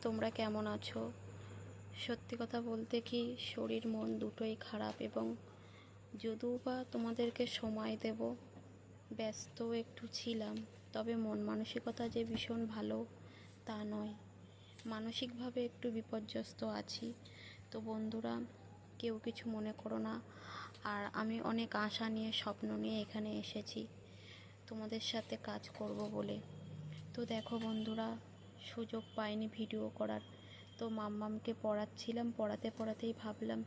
তোমরা কেমন আছো? সত্যি কথা বলতে কি, শরীর মন দুটোই খারাপ, এবং যদিও বা তোমাদেরকে সময় দেব, ব্যস্ত একটু ছিলাম, তবে মন মানসিকতা যে ভীষণ ভালো তা নয়। মানসিকভাবে একটু বিপর্যস্ত আছি। তো বন্ধুরা, কেউ কিছু মনে করো না। আর আমি অনেক আশা নিয়ে, স্বপ্ন নিয়ে এখানে এসেছি তোমাদের সাথে কাজ করব বলে। তো দেখো বন্ধুরা, সুযোগ পাইনি ভিডিও করার। তো মাম্মামকে পড়াচ্ছিলাম, পড়াতে পড়াতেই ভাবলাম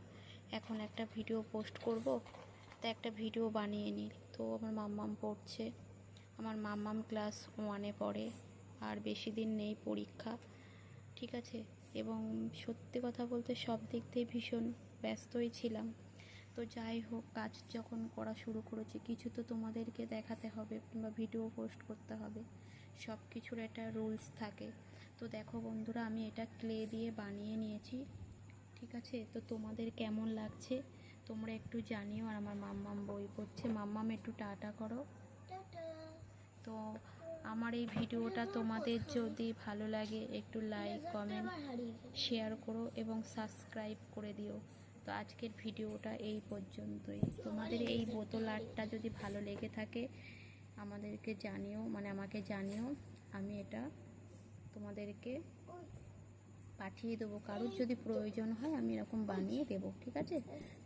এখন একটা ভিডিও পোস্ট করব। তা একটা ভিডিও বানিয়ে নিই। তো আমার মাম্মাম পড়ছে। আমার মাম্মাম ক্লাস 1-এ পড়ে, আর বেশি দিন নেই পরীক্ষা, ঠিক আছে। এবং সত্যি কথা বলতে সব দিক দিয়ে ভীষণ ব্যস্তই ছিলাম। তো যাই হোক, কাজ যখন করা শুরু করেছি, কিছু তো তোমাদেরকে দেখাতে হবে কিংবা ভিডিও পোস্ট করতে হবে। সব কিছুর একটা রুলস থাকে। তো দেখো বন্ধুরা, আমি এটা ক্লে দিয়ে বানিয়ে নিয়েছি, ঠিক আছে। তো তোমাদের কেমন লাগছে তোমরা একটু জানিও। আর আমার মাম্মাম বই পড়ছে। মাম্মাম একটু টাটা করো। তো আমার এই ভিডিওটা তোমাদের যদি ভালো লাগে, একটু লাইক, কমেন্ট, শেয়ার করো এবং সাবস্ক্রাইব করে দিও। তো আজকের ভিডিওটা এই পর্যন্তই। তোমাদের এই বোতল আর্টটা যদি ভালো লেগে থাকে আমাদেরকে জানিও, মানে আমাকে জানিও। আমি এটা তোমাদেরকে পাঠিয়ে দেবো। কারোর যদি প্রয়োজন হয় আমি এরকম বানিয়ে দেবো, ঠিক আছে।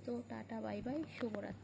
তো টাটা, বাই বাই, শুভরাত্রি।